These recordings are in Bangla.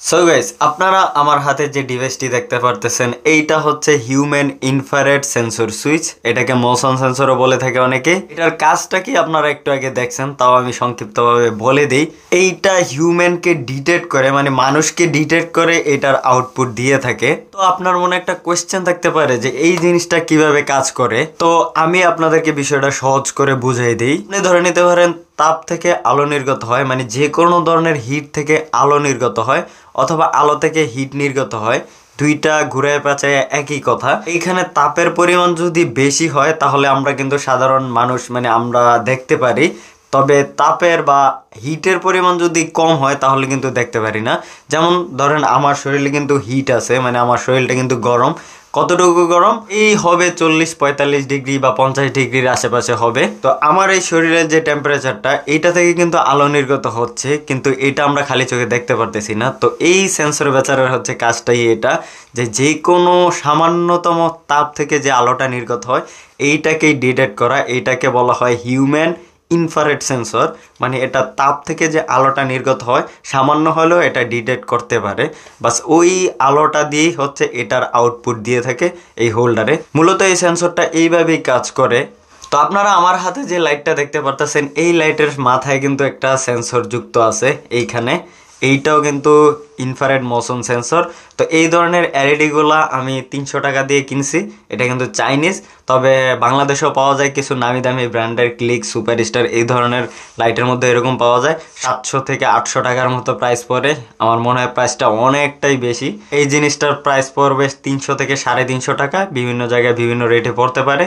সো গাইস, আপনারা আমার হাতে যে ডিভাইসটি দেখতে পারতেছেন এইটা হচ্ছে হিউম্যান ইনফ্রারেড সেন্সর সুইচ। এটাকে মোশন সেন্সরও বলে থাকে অনেকে। এটার কাজটা কি আপনারা একটু আগে দেখছেন, তাও আমি সংক্ষিপ্তভাবে বলে দিই। এইটা হিউম্যানকে ডিটেক্ট করে, মানে মানুষকে ডিটেক্ট করে এটার আউটপুট দিয়ে থাকে। তো আপনার মনে একটা কোয়েশ্চেন থাকতে পারে যে এই জিনিসটা কিভাবে কাজ করে। তো আমি আপনাদেরকে বিষয়টা সহজ করে বুঝিয়ে দিই। আপনি ধরে নিতে পারেন তাপ থেকে আলো নির্গত হয়, মানে যে কোনো ধরনের হিট থেকে আলো নির্গত হয়, অথবা আলো থেকে হিট নির্গত হয়। দুইটা ঘুরে পেঁচায় একই কথা। এইখানে তাপের পরিমাণ যদি বেশি হয় তাহলে আমরা কিন্তু সাধারণ মানুষ মানে আমরা দেখতে পারি, তবে তাপের বা হিটের পরিমাণ যদি কম হয় তাহলে কিন্তু দেখতে পারি না। যেমন ধরেন আমার শরীরে কিন্তু হিট আছে, মানে আমার শরীরটা কিন্তু গরম। কতটুকু গরম? এই হবে 40-45 ডিগ্রি বা 50 ডিগ্রির আশেপাশে হবে। তো আমার এই শরীরের যে টেম্পারেচারটা, এইটা থেকে কিন্তু আলো নির্গত হচ্ছে, কিন্তু এটা আমরা খালি চোখে দেখতে পারতেছি না। তো এই সেন্সর বেচারের হচ্ছে কাজটাই এটা, যে যে কোনো সামান্যতম তাপ থেকে যে আলোটা নির্গত হয় এইটাকেই ডিটেক্ট করা। এইটাকে বলা হয় হিউম্যান ইনফ্রারেড সেন্সর। মানে এটা তাপ থেকে যে আলোটা নির্গত হয় সামান্য হলেও এটা ডিটেক্ট করতে পারে। বাস ওই আলোটা দিয়েই হচ্ছে এটার আউটপুট দিয়ে থাকে এই হোল্ডারে। মূলত এই সেন্সরটা এইভাবেই কাজ করে। তো আপনারা আমার হাতে যে লাইটটা দেখতে পারতেছেন, এই লাইটের মাথায় কিন্তু একটা সেন্সর যুক্ত আছে এইখানে। এইটাও কিন্তু ইনফ্রারেড মোশন সেন্সর। তো এই ধরনের এলইডি গুলা আমি 300 টাকা দিয়ে কিনছি। এটা কিন্তু চাইনিজ, তবে বাংলাদেশেও পাওয়া যায় কিছু নামি দামি ব্র্যান্ডের, ক্লিক, সুপারস্টার এই ধরনের লাইটের মধ্যে এরকম পাওয়া যায়। 700 থেকে 800 টাকার মতো প্রাইস পড়ে। আমার মনে হয় প্রাইসটা অনেকটাই বেশি। এই জিনিসটার প্রাইস পড়বে 300 থেকে 350 টাকা। বিভিন্ন জায়গায় বিভিন্ন রেটে পড়তে পারে।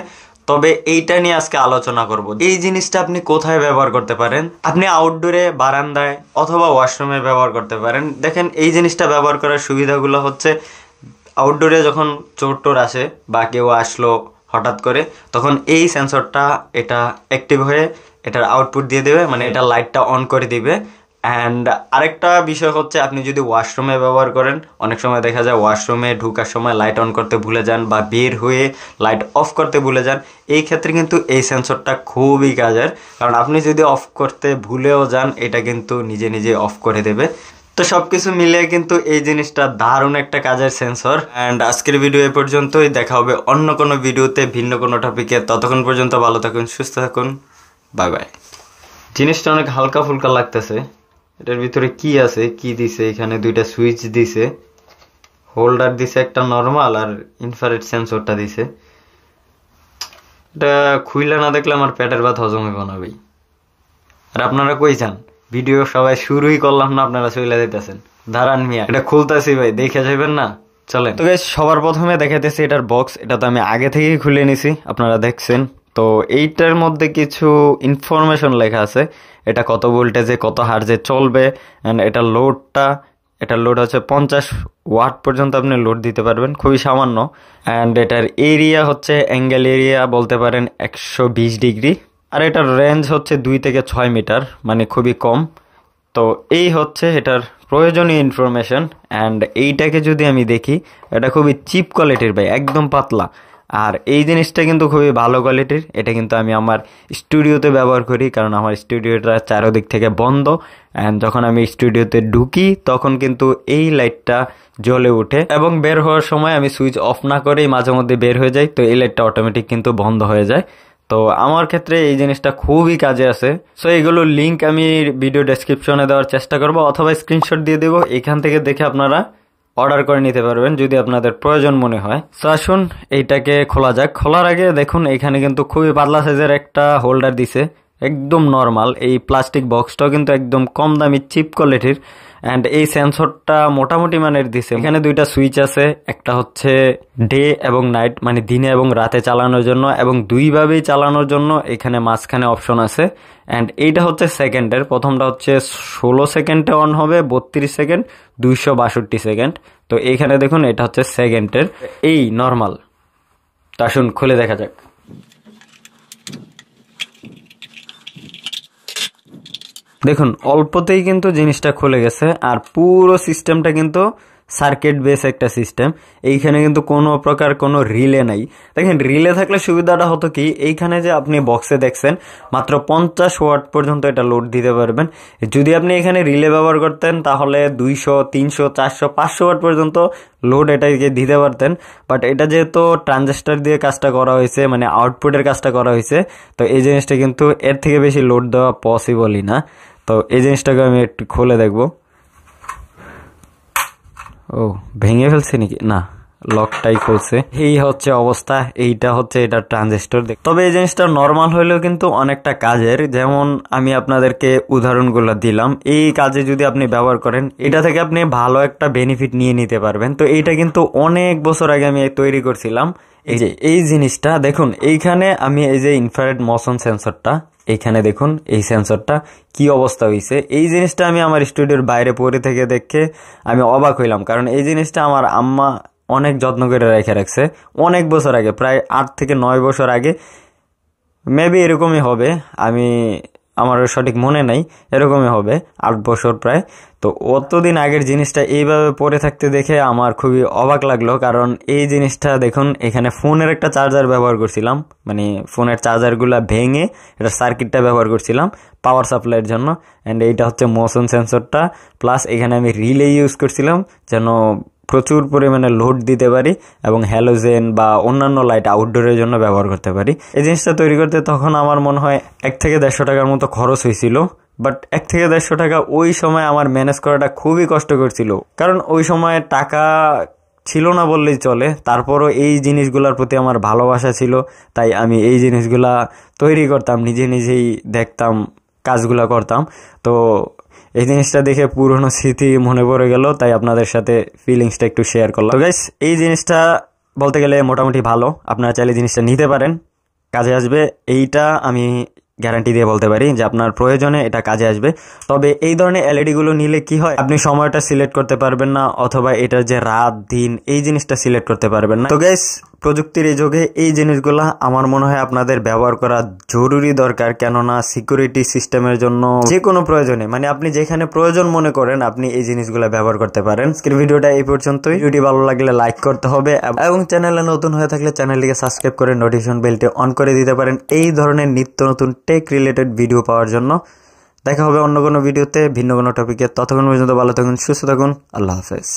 তবে এইটা নিয়ে আজকে আলোচনা করব। এই জিনিসটা আপনি কোথায় ব্যবহার করতে পারেন? আপনি আউটডোরে, বারান্দায় অথবা ওয়াশরুমে ব্যবহার করতে পারেন। দেখেন এই জিনিসটা ব্যবহার করার সুবিধাগুলো হচ্ছে, আউটডোরে যখন চোর টোর আসে বা কেউ আসলো হঠাৎ করে, তখন এই সেন্সরটা এটা অ্যাক্টিভ হয়ে এটার আউটপুট দিয়ে দেবে, মানে এটা লাইটটা অন করে দিবে। অ্যান্ড আরেকটা বিষয় হচ্ছে, আপনি যদি ওয়াশরুমে ব্যবহার করেন, অনেক সময় দেখা যায় ওয়াশরুমে ঢুকার সময় লাইট অন করতে ভুলে যান বা বের হয়ে লাইট অফ করতে ভুলে যান। এই ক্ষেত্রে কিন্তু এই সেন্সরটা খুবই কাজের, কারণ আপনি যদি অফ করতে ভুলেও যান এটা কিন্তু নিজে নিজে অফ করে দেবে। তো সবকিছু মিলিয়ে কিন্তু এই জিনিসটা দারুণ একটা কাজের সেন্সর। অ্যান্ড আজকের ভিডিও এ পর্যন্তই। দেখা হবে অন্য কোনো ভিডিওতে ভিন্ন কোনো টপিকে। ততক্ষণ পর্যন্ত ভালো থাকুন, সুস্থ থাকুন, বাই বাই। জিনিসটা অনেক হালকা ফুলকা লাগতেছে। এটার ভিতরে কি আছে, কি দিছে? এখানে দুইটা সুইচ দিছে, হোল্ডার দিছে একটা নরমাল, আর ইনফ্রারেড সেন্সরটা দিছে। এটা খুইলা না দেখলে আমার পেটের ভাত হজম হইব না ভাই। আর আপনারা কই যান? ভিডিও সবাই শুরুই করলাম না, আপনারা চলে যেতেছেন। দাঁড়ান মিয়া, এটা খুলতেছি ভাই, দেখে যাবেন না? চলেন। তো গাইস, সবার প্রথমে দেখাইতেছি এটার বক্স। এটা তো আমি আগে থেকেই খুলে নিছি, আপনারা দেখছেন। তো এইটার মধ্যে কিছু ইনফরমেশন লেখা আছে। এটা কত ভোল্টেজে কত হার্জে চলবে, অ্যান্ড এটার লোডটা, এটার লোড হচ্ছে 50 ওয়াট পর্যন্ত আপনি লোড দিতে পারবেন, খুবই সামান্য। অ্যান্ড এটার এরিয়া হচ্ছে অ্যাঙ্গেল এরিয়া বলতে পারেন 120 ডিগ্রি। আর এটার রেঞ্জ হচ্ছে 2 থেকে 6 মিটার, মানে খুবই কম। তো এই হচ্ছে এটার প্রয়োজনীয় ইনফরমেশন। অ্যান্ড এইটাকে যদি আমি দেখি, এটা খুবই চিপ কোয়ালিটির ভাই, একদম পাতলা। আর এই জিনিসটা কিন্তু খুবই ভালো কোয়ালিটির। এটা কিন্তু আমি আমার স্টুডিওতে ব্যবহার করি, কারণ আমার স্টুডিওটা চারোদিক থেকে বন্ধ। অ্যান্ড যখন আমি স্টুডিওতে ঢুকি তখন কিন্তু এই লাইটটা জ্বলে ওঠে, এবং বের হওয়ার সময় আমি সুইচ অফ না করেই মাঝে মধ্যে বের হয়ে যাই, তো এই লাইটটা অটোমেটিক কিন্তু বন্ধ হয়ে যায়। তো আমার ক্ষেত্রে এই জিনিসটা খুবই কাজে আছে। সো এগুলোর লিঙ্ক আমি ভিডিও ডেসক্রিপশনে দেওয়ার চেষ্টা করব, অথবা স্ক্রিনশট দিয়ে দেবো। এখান থেকে দেখে আপনারা অর্ডার করে নিতে পারবেন যদি আপনাদের প্রয়োজন মনে হয়। সো আসুন এইটাকে খোলা যাক। খোলার আগে দেখুন এখানে কিন্তু খুবই পাতলা সাইজের একটা হোল্ডার দিছে, একদম নর্মাল। এই প্লাস্টিক বক্সটাও কিন্তু একদম কম দামি, চিপ কোয়ালিটির। অ্যান্ড এই সেন্সরটা মোটামুটি মানের দিছে। এখানে দুইটা সুইচ আছে, একটা হচ্ছে ডে এবং নাইট, মানে দিনে এবং রাতে চালানোর জন্য, এবং দুইভাবেই চালানোর জন্য এখানে মাঝখানে অপশন আছে। অ্যান্ড এইটা হচ্ছে সেকেন্ডের। প্রথমটা হচ্ছে 16 সেকেন্ডে অন হবে, 32 সেকেন্ড, 262 সেকেন্ড। তো এইখানে দেখুন এটা হচ্ছে সেকেন্ডের, এই নর্মাল। তো আসুন খুলে দেখা যাক। দেখুন অল্পতেই কিন্তু জিনিসটা খুলে গেছে, আর পুরো সিস্টেমটা কিন্তু সার্কিট বেস একটা সিস্টেম। এইখানে কিন্তু কোনো প্রকার কোনো রিলে নাই। দেখেন রিলে থাকলে সুবিধাটা হতো কি, এইখানে যে আপনি বক্সে দেখছেন মাত্র 50 ওয়াট পর্যন্ত এটা লোড দিতে পারবেন। যদি আপনি এখানে রিলে ব্যবহার করতেন তাহলে 200, 300, 400, 500 ওয়াট পর্যন্ত লোড এটাকে দিতে পারতেন। বাট এটা যেহেতু ট্রানজিস্টর দিয়ে কাজটা করা হয়েছে, মানে আউটপুটের কাজটা করা হয়েছে, তো এই জিনিসটা কিন্তু এর থেকে বেশি লোড দেওয়া পসিবলই না। তো এই জিনিসটাকে আমি একটু খুলে দেখব। ও ভেঙে ফেলছে নাকি? না, লকটাই খুলছে। এই হচ্ছে অবস্থা, এইটা হচ্ছে এটা ট্রানজিস্টর। তবে এই জিনিসটা নর্মাল হইলেও কিন্তু অনেকটা কাজের। যেমন আমি আপনাদেরকে উদাহরণগুলো দিলাম, এই কাজে যদি আপনি ব্যবহার করেন এটা থেকে আপনি ভালো একটা বেনিফিট নিয়ে নিতে পারবেন। তো এইটা কিন্তু অনেক বছর আগে আমি তৈরি করছিলাম। এই যে এই জিনিসটা দেখুন, এইখানে আমি এই যে ইনফ্রারেড মোশন সেন্সরটা, এইখানে দেখুন এই সেন্সরটা কি অবস্থা হয়েছে। এই জিনিসটা আমি আমার স্টুডিওর বাইরে পড়ে থেকে দেখে আমি অবাক হইলাম, কারণ এই জিনিসটা আমার আম্মা অনেক যত্ন করে রেখে রাখছে অনেক বছর আগে, প্রায় 8 থেকে 9 বছর আগে মেবি এরকমই হবে, আমার সঠিক মনে নাই, এরকমই হবে 8 বছর প্রায়। তো অতদিন আগের জিনিসটা এইভাবে পড়ে থাকতে দেখে আমার খুবই অবাক লাগলো, কারণ এই জিনিসটা দেখুন এখানে ফোনের একটা চার্জার ব্যবহার করছিলাম, মানে ফোনের চার্জারগুলা ভেঙে এটা সার্কিটটা ব্যবহার করছিলাম পাওয়ার সাপ্লাইয়ের জন্য। অ্যান্ড এইটা হচ্ছে মোশন সেন্সরটা, প্লাস এখানে আমি রিলে ইউজ করছিলাম যেন প্রচুর পরিমাণে লোড দিতে পারি এবং হ্যালোজেন বা অন্যান্য লাইট আউটডোরের জন্য ব্যবহার করতে পারি। এই জিনিসটা তৈরি করতে তখন আমার মনে হয় 1 থেকে 150 টাকার মতো খরচ হয়েছিল। বাট 1 থেকে 150 টাকা ওই সময় আমার ম্যানেজ করাটা খুবই কষ্ট করছিল, কারণ ওই সময় টাকা ছিল না বললেই চলে। তারপরও এই জিনিসগুলোর প্রতি আমার ভালোবাসা ছিল, তাই আমি এই জিনিসগুলা তৈরি করতাম, নিজেই দেখতাম, কাজগুলা করতাম। তো এই জিনিসটা দেখে পুরনো স্মৃতি মনে পড়ে গেল, তাই আপনাদের সাথে ফিলিংসটা একটু শেয়ার করলাম। তো গাইস, এই জিনিসটা বলতে গেলে মোটামুটি ভালো, আপনারা চাইলে জিনিসটা নিতে পারেন, কাজে আসবে। এইটা আমি গ্যারান্টি দিয়ে বলতে পারি যে আপনার প্রয়োজনে এটা কাজে আসবে। তবে এই ধরনের এলইডি গুলো নিলে কি হয়, আপনি সময়টা সিলেক্ট করতে পারবেন না, অথবা এটার যে রাত দিন এই জিনিসটা সিলেক্ট করতে পারবেন না। তো গাইস, প্রযুক্তির এই যুগে এই জিনিসগুলা আমার মনে হয় আপনাদের ব্যবহার করা জরুরি দরকার, কেননা সিকিউরিটি সিস্টেমের জন্য যে কোনো প্রয়োজনে, মানে আপনি যেখানে প্রয়োজন মনে করেন আপনি এই জিনিসগুলা ব্যবহার করতে পারেন। আজকের ভিডিওটা এই পর্যন্তই। ভিডিওটি ভালো লাগলে লাইক করতে হবে এবং চ্যানেলে নতুন হয়ে থাকলে চ্যানেলটিকে সাবস্ক্রাইব করে নোটিফিকেশন বেলটি অন করে দিতে পারেন এই ধরনের নিত্য নতুন টেক রিলেটেড ভিডিও পাওয়ার জন্য। দেখা হবে অন্য কোনো ভিডিওতে ভিন্ন কোনো টপিকে। ততক্ষণ পর্যন্ত ভালো থাকুন, সুস্থ থাকুন, আল্লাহ হাফেজ।